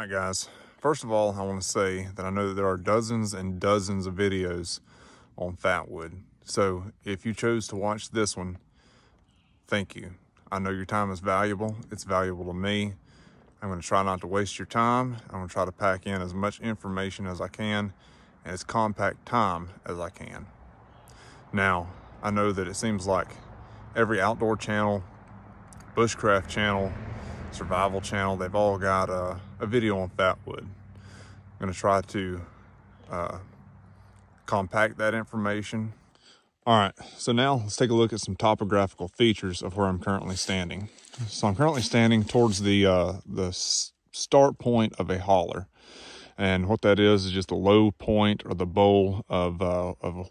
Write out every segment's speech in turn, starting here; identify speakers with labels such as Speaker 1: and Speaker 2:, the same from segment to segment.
Speaker 1: All right, guys. First of all, I want to say that I know that there are dozens and dozens of videos on fatwood. So if you chose to watch this one, thank you. I know your time is valuable. It's valuable to me. I'm going to try not to waste your time. I'm going to try to pack in as much information as I can and as compact time as I can. Now, I know that it seems like every outdoor channel, bushcraft channel, survival channel, they've all got a video on fatwood. I'm going to try to compact that information. All right, so now let's take a look at some topographical features of where I'm currently standing. So I'm currently standing towards the start point of a holler. And what that is just the low point or the bowl of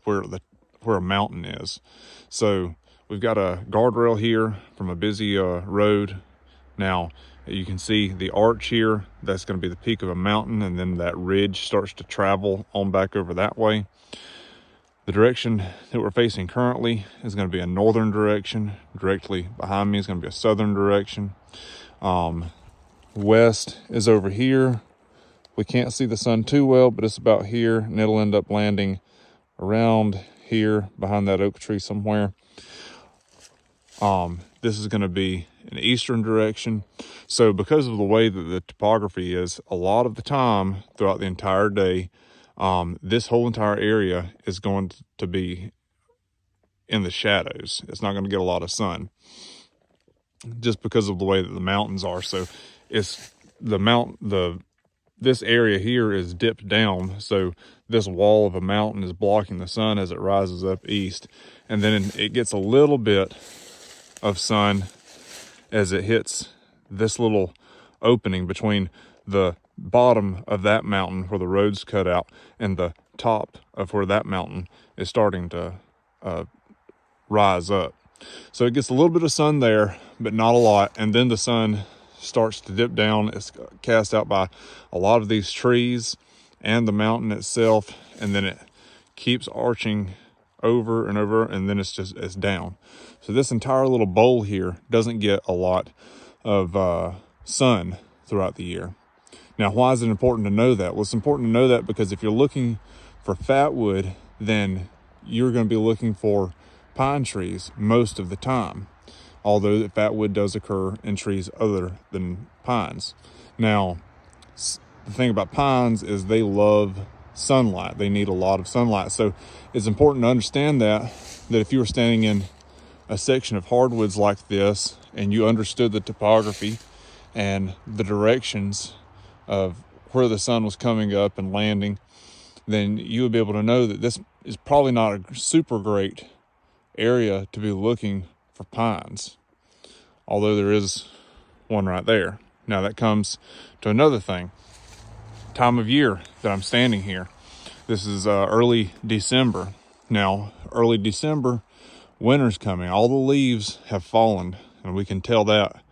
Speaker 1: where a mountain is. So we've got a guardrail here from a busy road. Now you can see the arch here. That's going to be the peak of a mountain, and then that ridge starts to travel on back over that way. The direction that we're facing currently is going to be a northern direction. Directly behind me is going to be a southern direction. West is over here. We can't see the sun too well, but it's about here, and it'll end up landing around here behind that oak tree somewhere. This is going to be an eastern direction. So because of the way that the topography is, a lot of the time throughout the entire day, this whole entire area is going to be in the shadows. It's not going to get a lot of sun just because of the way that the mountains are. So it's this area here is dipped down, so this wall of a mountain is blocking the sun as it rises up east, and then it gets a little bit of sun as it hits this little opening between the bottom of that mountain where the road's cut out and the top of where that mountain is starting to rise up. So it gets a little bit of sun there, but not a lot, and then the sun starts to dip down. It's cast out by a lot of these trees and the mountain itself, and then it keeps arching over and over, and then it's down. So this entire little bowl here doesn't get a lot of sun throughout the year. Now, why is it important to know that? Well, it's important to know that because if you're looking for fatwood, then you're going to be looking for pine trees most of the time, although the fatwood does occur in trees other than pines. Now, the thing about pines is they love sunlight. They need a lot of sunlight. So it's important to understand that if you were standing in a section of hardwoods like this and you understood the topography and the directions of where the sun was coming up and landing, then you would be able to know that this is probably not a super great area to be looking for pines, although there is one right there. Now that comes to another thing, time of year that I'm standing here. This is early December. Now, early December, winter's coming. All the leaves have fallen, and we can tell that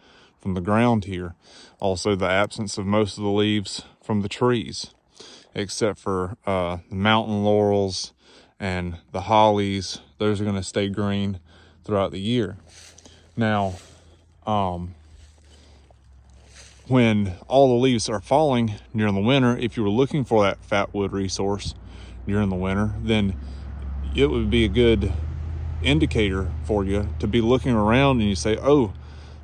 Speaker 1: from the ground here. Also, the absence of most of the leaves from the trees, except for the mountain laurels and the hollies. Those are going to stay green throughout the year. Now, when all the leaves are falling during the winter, if you were looking for that fatwood resource during the winter, then it would be a good indicator for you to be looking around and you say, oh,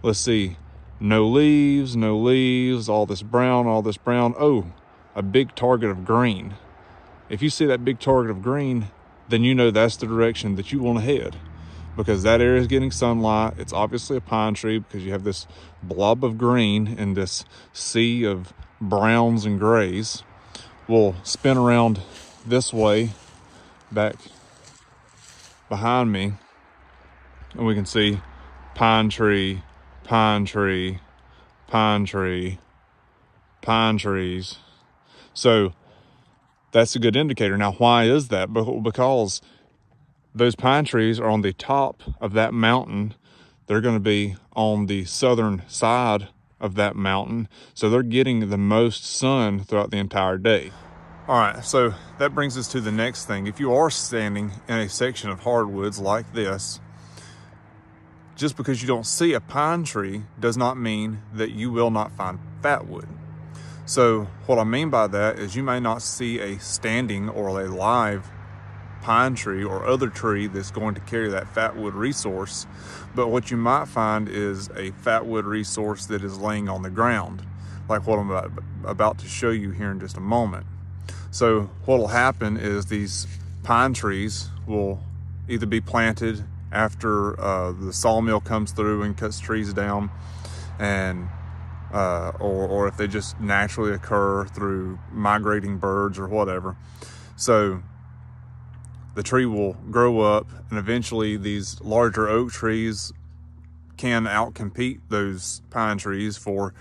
Speaker 1: let's see, no leaves, all this brown. Oh, a big target of green. If you see that big target of green, then you know that's the direction that you want to head, because that area is getting sunlight. It's obviously a pine tree because you have this blob of green and this sea of browns and grays. We'll spin around this way back behind me, and we can see pine tree, pine tree, pine tree, pine trees. So that's a good indicator. Now, why is that? Because those pine trees are on the top of that mountain. They're going to be on the southern side of that mountain, so they're getting the most sun throughout the entire day. All right, so that brings us to the next thing. If you are standing in a section of hardwoods like this, just because you don't see a pine tree does not mean that you will not find fatwood. So what I mean by that is you may not see a standing or a live pine tree or other tree that's going to carry that fatwood resource, but what you might find is a fatwood resource that is laying on the ground, like what I'm about to show you here in just a moment. So what will happen is these pine trees will either be planted after the sawmill comes through and cuts trees down, and or if they just naturally occur through migrating birds or whatever. So the tree will grow up, and eventually these larger oak trees can outcompete those pine trees for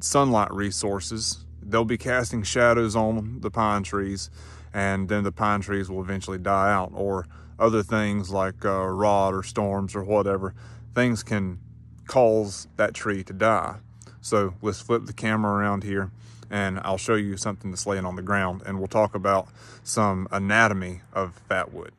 Speaker 1: sunlight resources. They'll be casting shadows on the pine trees, and then the pine trees will eventually die out, or other things like rot or storms or whatever. Things can cause that tree to die. So let's flip the camera around here and I'll show you something that's laying on the ground, and we'll talk about some anatomy of fatwood.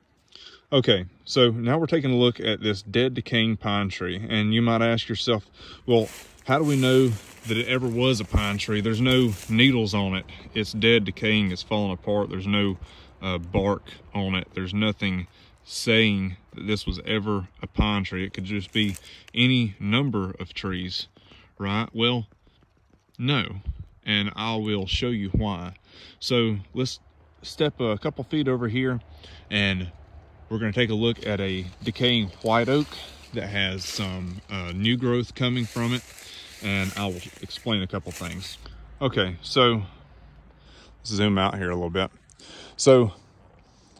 Speaker 1: Okay, so now we're taking a look at this dead decaying pine tree, and you might ask yourself, well, how do we know that it ever was a pine tree? There's no needles on it. It's dead, decaying, it's falling apart. There's no bark on it. There's nothing saying that this was ever a pine tree. It could just be any number of trees, right? Well, no, and I will show you why. So let's step a couple feet over here, and we're going to take a look at a decaying white oak that has some new growth coming from it, and I will explain a couple things. Okay, so let's zoom out here a little bit. So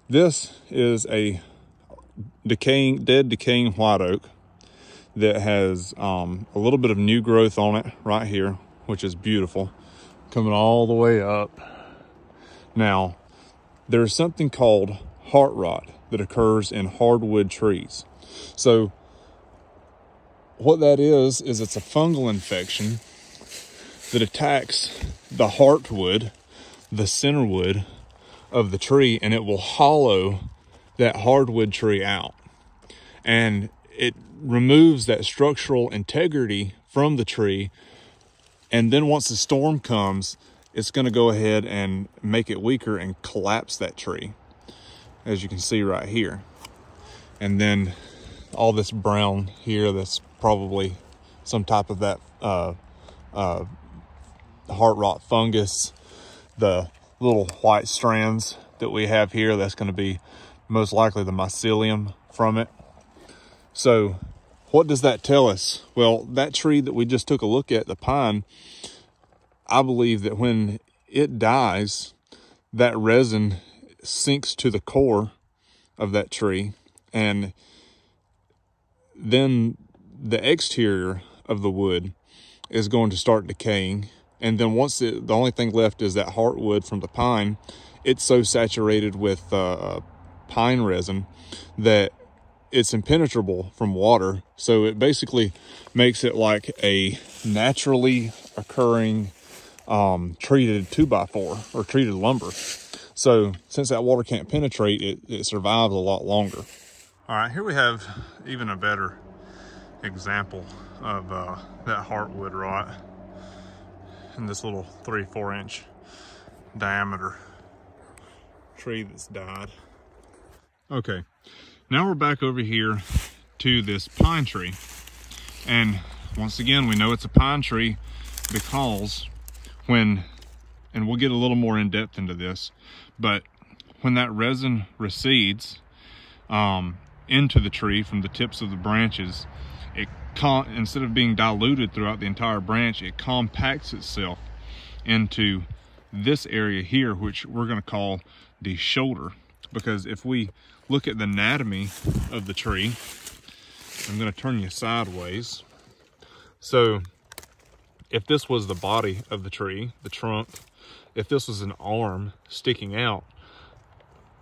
Speaker 1: this is a dead decaying white oak that has a little bit of new growth on it right here, which is beautiful, coming all the way up. Now, there's something called heart rot that occurs in hardwood trees. So what that is it's a fungal infection that attacks the heartwood, the center wood of the tree, and it will hollow that hardwood tree out. And it removes that structural integrity from the tree. And then once the storm comes, it's going to go ahead and make it weaker and collapse that tree, as you can see right here. And then all this brown here, that's probably some type of that heart rot fungus. The little white strands that we have here, that's going to be most likely the mycelium from it. So what does that tell us? Well, that tree that we just took a look at, the pine, I believe that when it dies, that resin sinks to the core of that tree, and then the exterior of the wood is going to start decaying. And then once the only thing left is that heartwood from the pine, it's so saturated with pine resin that it's impenetrable from water. So it basically makes it like a naturally occurring treated 2x4 or treated lumber. So since that water can't penetrate, it survives a lot longer. All right, here we have even a better example of that heartwood rot in this little 3-4 inch diameter tree that's died. Okay, now we're back over here to this pine tree, and once again we know it's a pine tree because and we'll get a little more in depth into this, but when that resin recedes into the tree from the tips of the branches, instead of being diluted throughout the entire branch, it compacts itself into this area here, which we're going to call the shoulder. Because if we look at the anatomy of the tree, I'm going to turn you sideways. So if this was the body of the tree, the trunk, if this was an arm sticking out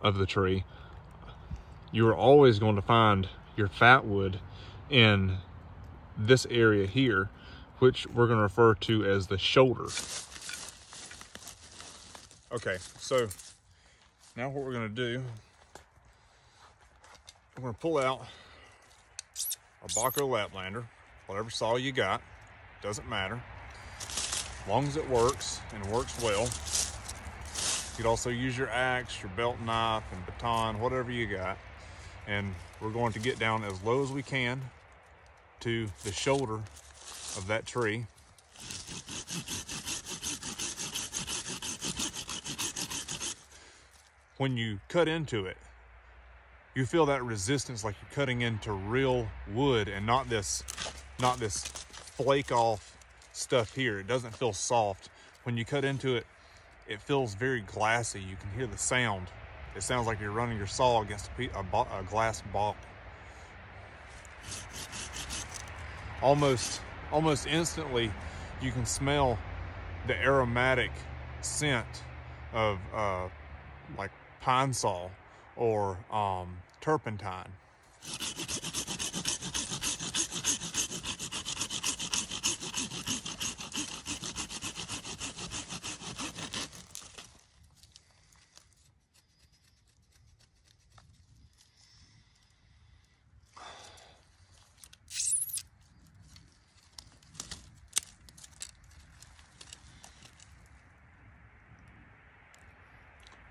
Speaker 1: of the tree, you're always going to find your fatwood in this area here, which we're going to refer to as the shoulder. Okay, so now what we're going to do, we're going to pull out our Baco Laplander, whatever saw you got, doesn't matter. as long as it works and works well. You could also use your axe, your belt knife, and baton, whatever you got. And we're going to get down as low as we can to the shoulder of that tree. When you cut into it, you feel that resistance like you're cutting into real wood and not this flake off stuff here. It doesn't feel soft. When you cut into it, it feels very glassy. You can hear the sound. It sounds like you're running your saw against a glass bottle. Almost instantly, you can smell the aromatic scent of like pine saw or turpentine.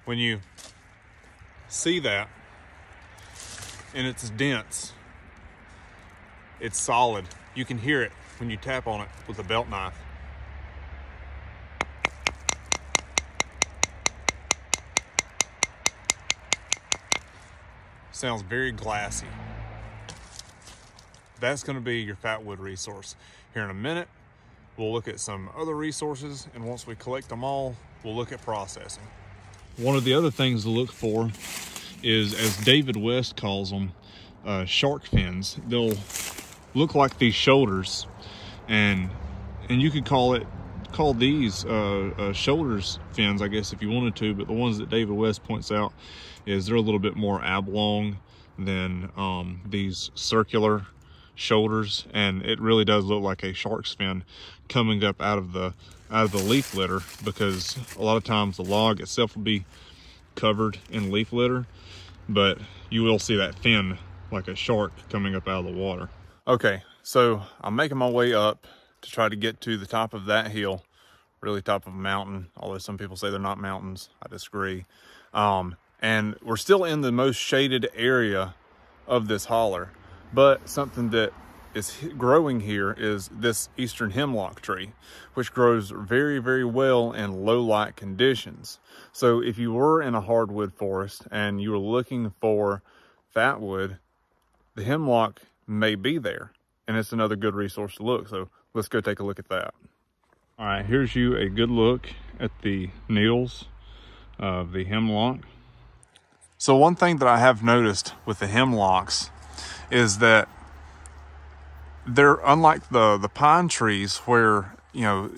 Speaker 1: When you see that, and it's dense, it's solid, you can hear it when you tap on it with a belt knife. Sounds very glassy. That's going to be your fatwood resource. Here in a minute, we'll look at some other resources, and once we collect them all, we'll look at processing. One of the other things to look for is, as David West calls them, shark fins. They'll look like these shoulders, and you could call these shoulders fins, I guess, if you wanted to, but the ones that David West points out is they're a little bit more oblong than these circular shoulders, and it really does look like a shark's fin coming up out of the leaf litter, because a lot of times the log itself will be covered in leaf litter, but you will see that fin like a shark coming up out of the water. Okay, so I'm making my way up to try to get to the top of that hill, really top of a mountain, although some people say they're not mountains. I disagree. And we're still in the most shaded area of this holler, but something that is growing here is this eastern hemlock tree, which grows very, very well in low light conditions. So if you were in a hardwood forest and you were looking for fatwood, the hemlock may be there, and it's another good resource to look. So let's go take a look at that. All right, here's you a good look at the needles of the hemlock. So one thing that I have noticed with the hemlocks is that they're unlike the pine trees, where, you know,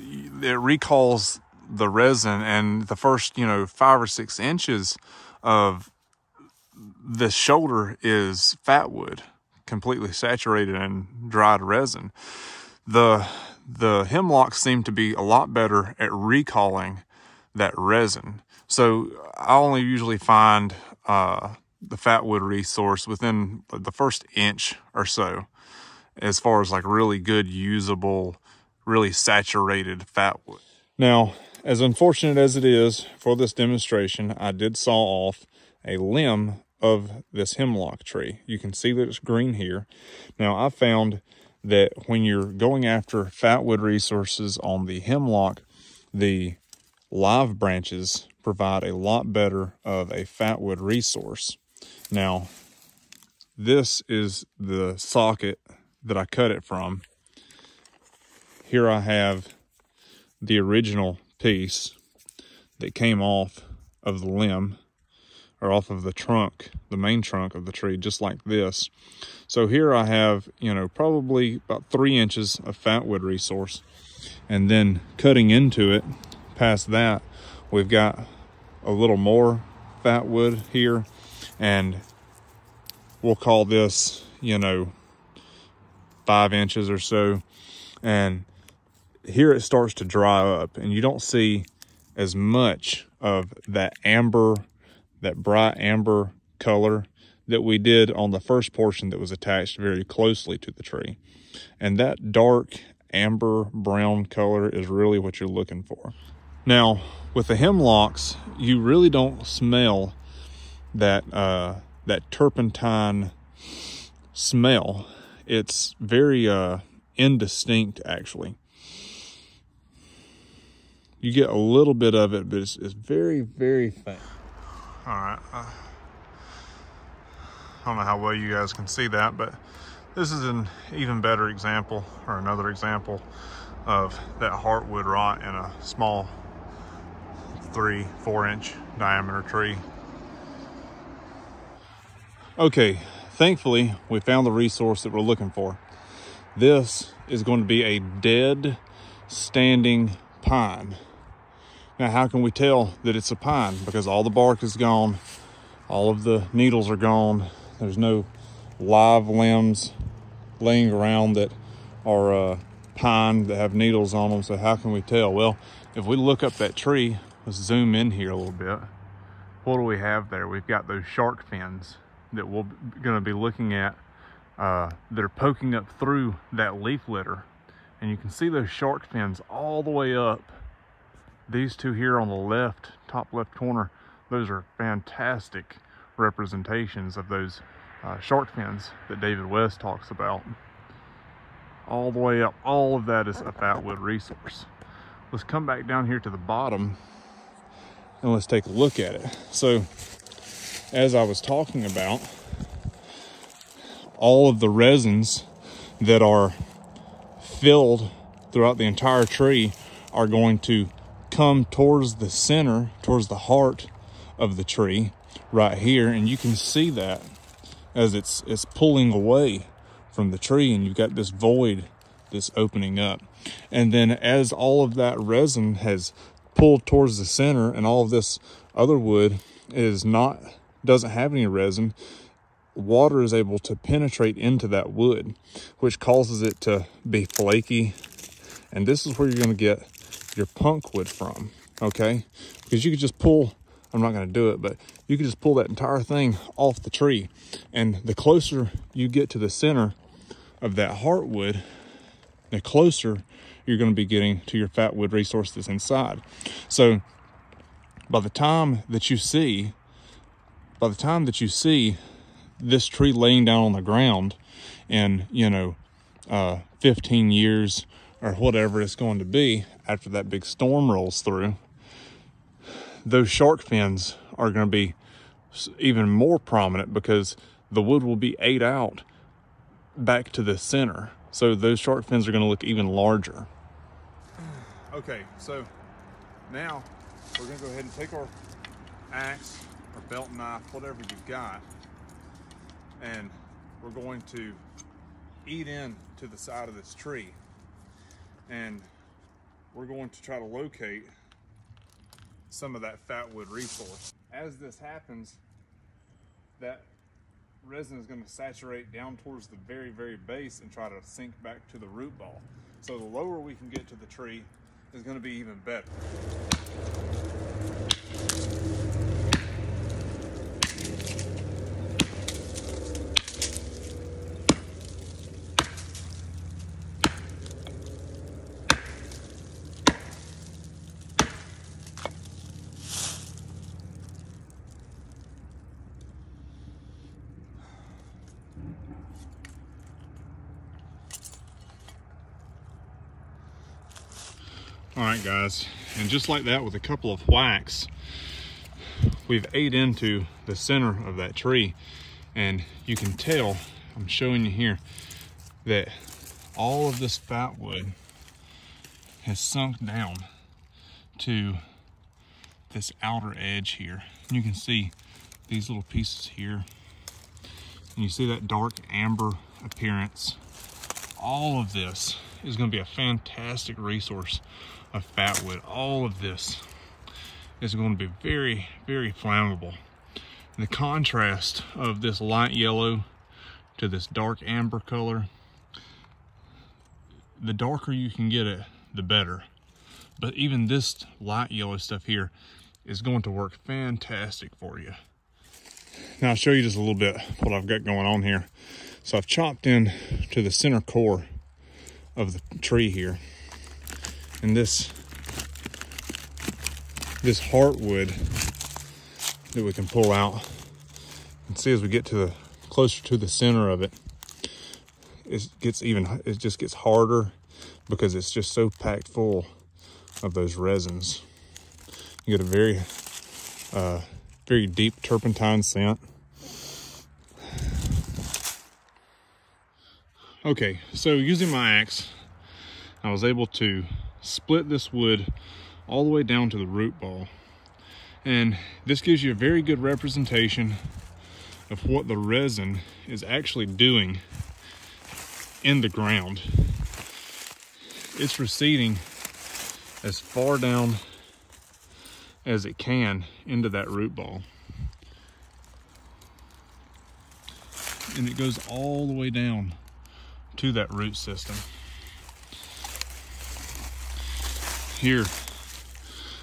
Speaker 1: it recalls the resin, and the first, 5 or 6 inches of the shoulder is fatwood, completely saturated in dried resin. The hemlocks seem to be a lot better at recalling that resin. So I only usually find the fatwood resource within the first inch or so, as far as like really good, usable, really saturated fatwood. Now, as unfortunate as it is for this demonstration, I did saw off a limb of this hemlock tree. You can see that it's green here. Now, I found that when you're going after fatwood resources on the hemlock, the live branches provide a lot better of a fatwood resource. Now, this is the socket that I cut it from. Here I have the original piece that came off of the limb, or off of the trunk, the main trunk of the tree, just like this. So here I have, probably about 3 inches of fatwood resource, and then cutting into it, past that, we've got a little more fatwood here, and we'll call this, 5 inches or so. And here it starts to dry up, and you don't see as much of that amber, that bright amber color that we did on the first portion that was attached very closely to the tree. And that dark amber brown color is really what you're looking for. Now, with the hemlocks, you really don't smell that that turpentine smell. It's very indistinct, actually. You get a little bit of it, but it's very, very faint. All right. I don't know how well you guys can see that, but this is an even better example, or another example, of that heartwood rot in a small 3-4 inch diameter tree. Okay, thankfully we found the resource that we're looking for. This is going to be a dead standing pine. Now, how can we tell that it's a pine? Because all the bark is gone, all of the needles are gone. There's no live limbs laying around that are pine that have needles on them. So how can we tell? Well, if we look up that tree, let's zoom in here a little bit. What do we have there? We've got those shark fins that we're going to be looking at that are poking up through that leaf litter. And you can see those shark fins all the way up. These two here on the left, top left corner, those are fantastic representations of those shark fins that David West talks about. All the way up, all of that is a fatwood resource. Let's come back down here to the bottom and let's take a look at it. So, as I was talking about, all of the resins that are filled throughout the entire tree are going to come towards the center, towards the heart of the tree right here, and you can see that as it's pulling away from the tree, and you've got this void that's opening up. And then as all of that resin has pulled towards the center and all of this other wood doesn't have any resin, water is able to penetrate into that wood, which causes it to be flaky. And this is where you're going to get your punk wood from, okay? Because you could just pull, I'm not going to do it, but you could just pull that entire thing off the tree. And the closer you get to the center of that heartwood, the closer you're going to be getting to your fatwood resource that's inside. So by the time that you see this tree laying down on the ground in, 15 years or whatever it's going to be after that big storm rolls through, those shark fins are going to be even more prominent because the wood will be ate out back to the center. So those shark fins are going to look even larger. Okay, so now we're going to go ahead and take our axe or belt knife, whatever you've got, and we're going to eat in to the side of this tree. And we're going to try to locate some of that fatwood resource. As this happens, that resin is going to saturate down towards the very, very base and try to sink back to the root ball. So the lower we can get to the tree is going to be even better. All right, guys, and just like that, with a couple of whacks, we've ate into the center of that tree, and you can tell, I'm showing you here, that all of this fatwood has sunk down to this outer edge here. And you can see these little pieces here, and you see that dark amber appearance. All of this is going to be a fantastic resource of fatwood. All of this is going to be very, very flammable. And the contrast of this light yellow to this dark amber color, the darker you can get it, the better. But even this light yellow stuff here is going to work fantastic for you. Now I'll show you just a little bit what I've got going on here. So I've chopped in to the center core of the tree here. And this heartwood that we can pull out, and see as we get to the closer to the center of it, it just gets harder because it's just so packed full of those resins. You get a very deep turpentine scent. Okay, so using my axe, I was able to split this wood all the way down to the root ball. And this gives you a very good representation of what the resin is actually doing in the ground. It's receding as far down as it can into that root ball. And it goes all the way down to that root system. Here,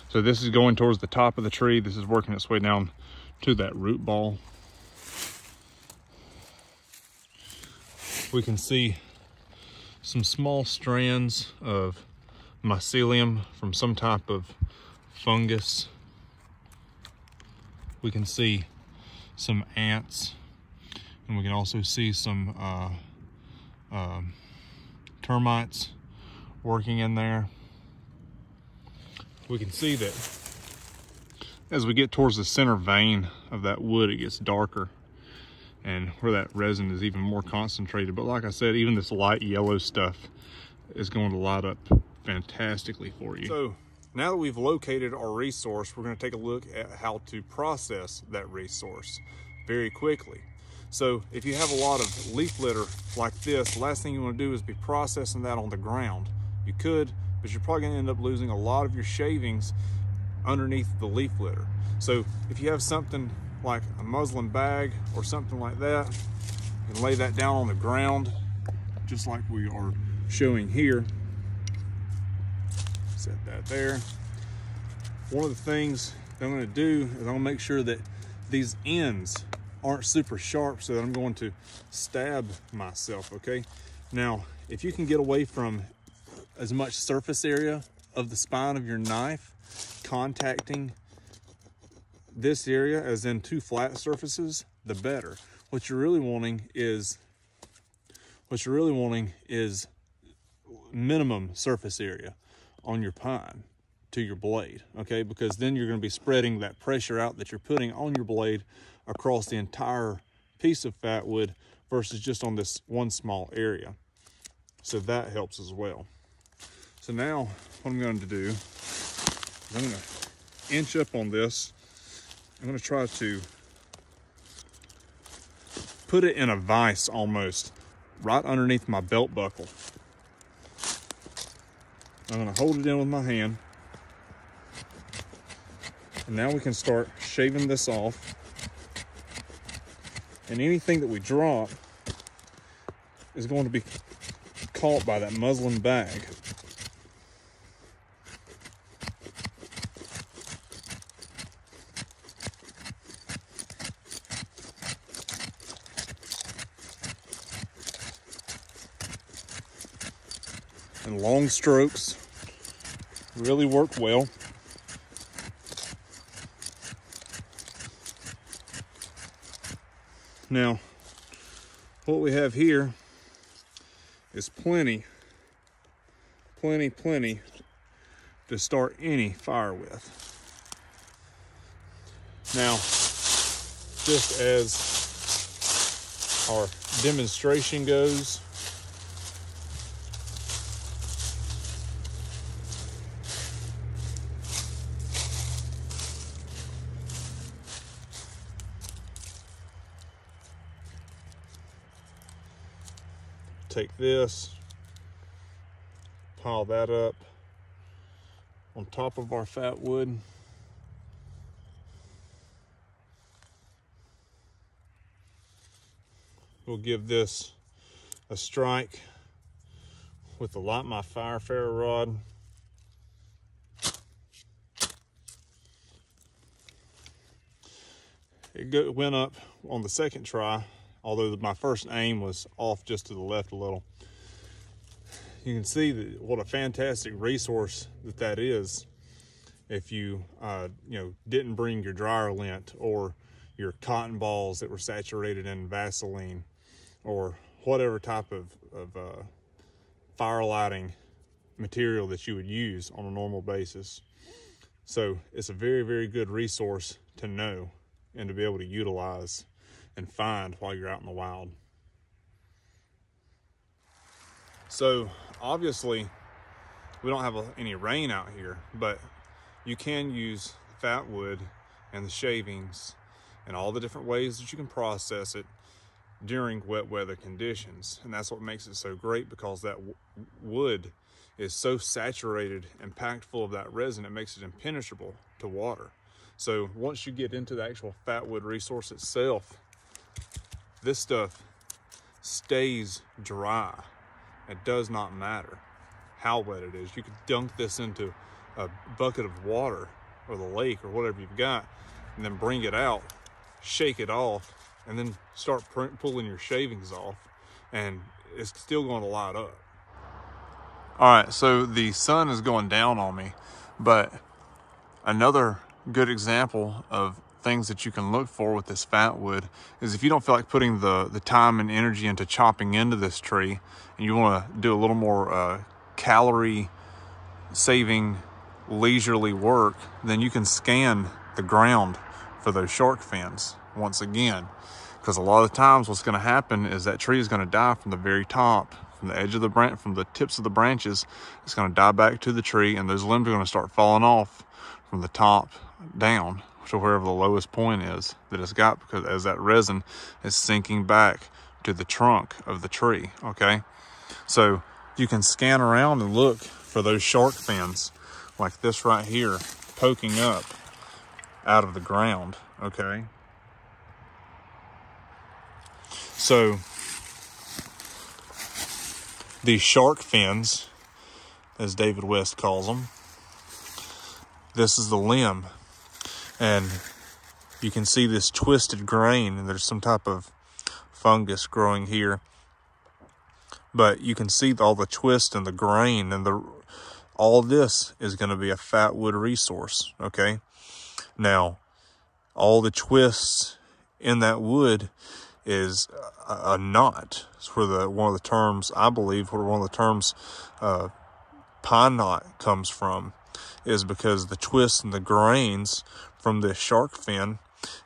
Speaker 1: so this is going towards the top of the tree. This is working its way down to that root ball. We can see some small strands of mycelium from some type of fungus. We can see some ants, and we can also see some termites working in there. We can see that as we get towards the center vein of that wood, it gets darker, and where that resin is even more concentrated. But like I said, even this light yellow stuff is going to light up fantastically for you. So now that we've located our resource, we're going to take a look at how to process that resource very quickly. So if you have a lot of leaf litter like this, the last thing you want to do is be processing that on the ground. You could, but you're probably going to end up losing a lot of your shavings underneath the leaf litter. So if you have something like a muslin bag or something like that, you can lay that down on the ground, just like we are showing here. Set that there. One of the things that I'm going to do is I'm going to make sure that these ends aren't super sharp, so that I'm going to stab myself, okay? Now, if you can get away from as much surface area of the spine of your knife contacting this area, as in two flat surfaces, the better. What you're really wanting is minimum surface area on your pine to your blade, okay? Because then you're going to be spreading that pressure out that you're putting on your blade across the entire piece of fatwood versus just on this one small area. So that helps as well. So now what I'm going to do is I'm going to inch up on this. I'm going to try to put it in a vise almost right underneath my belt buckle. I'm going to hold it in with my hand. And now we can start shaving this off. And anything that we drop is going to be caught by that muslin bag. And long strokes really work well. Now, what we have here is plenty to start any fire with. Now, just as our demonstration goes, take this, pile that up on top of our fatwood. We'll give this a strike with the Light My Fire ferro rod. It went up on the second try, although my first aim was off just to the left a little. you can see that what a fantastic resource that is if you, you know, didn't bring your dryer lint or your cotton balls that were saturated in Vaseline or whatever type of fire lighting material that you would use on a normal basis. So it's a very, very good resource to know and to be able to utilize and find while you're out in the wild. So obviously we don't have any rain out here, but you can use fat wood and the shavings and all the different ways that you can process it during wet weather conditions. And that's what makes it so great, because that wood is so saturated and packed full of that resin, it makes it impenetrable to water. So once you get into the actual fat wood resource itself, this stuff stays dry. It does not matter how wet it is. You could dunk this into a bucket of water or the lake or whatever you've got, and then bring it out, shake it off, and then start pulling your shavings off, and it's still going to light up. All right, so the sun is going down on me, but another good example of things that you can look for with this fat wood is if you don't feel like putting the time and energy into chopping into this tree, and you want to do a little more calorie saving leisurely work, then you can scan the ground for those shark fins once again, because a lot of the times what's going to happen is that tree is going to die from the very top, from the edge of the branch, from the tips of the branches. It's going to die back to the tree, and those limbs are going to start falling off from the top down to wherever the lowest point is that it's got, because as that resin is sinking back to the trunk of the tree. Okay, so you can scan around and look for those shark fins like this right here poking up out of the ground. Okay, so these shark fins, as David West calls them, this is the limb, and you can see this twisted grain, and there's some type of fungus growing here, but you can see all the twist and the grain, and all this is going to be a fat wood resource. Okay, now all the twists in that wood is a knot. It's where one of the terms, I believe, where one of the terms pine knot comes from, is because the twists and the grains from this shark fin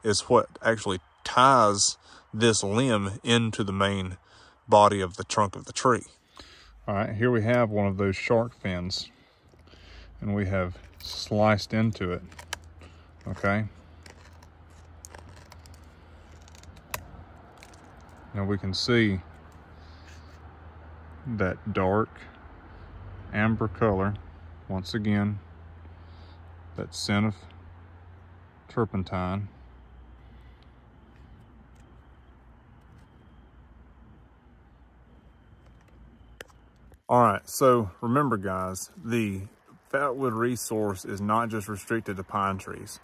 Speaker 1: is what actually ties this limb into the main body of the trunk of the tree. All right, here we have one of those shark fins, and we have sliced into it. Okay, now we can see that dark amber color, once again, that scent of turpentine. All right, so remember guys, the fat wood resource is not just restricted to pine trees.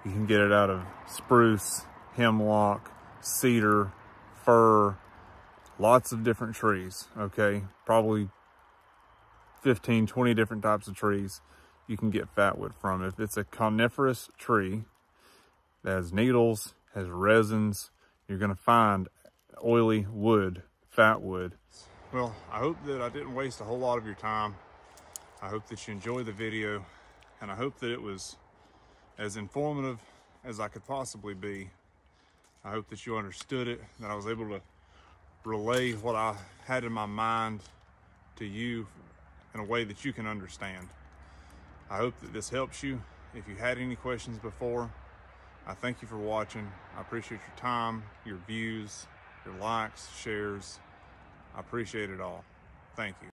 Speaker 1: You can get it out of spruce, hemlock, cedar, fir, lots of different trees. Okay, probably 15, 20 different types of trees you can get fat wood from. If it's a coniferous tree that has needles, has resins, you're gonna find oily wood, fat wood. Well, I hope that I didn't waste a whole lot of your time. I hope that you enjoyed the video, and I hope that it was as informative as I could possibly be. I hope that you understood it, that I was able to relay what I had in my mind to you in a way that you can understand. I hope that this helps you. If you had any questions before, I thank you for watching. I appreciate your time, your views, your likes, shares. I appreciate it all. Thank you.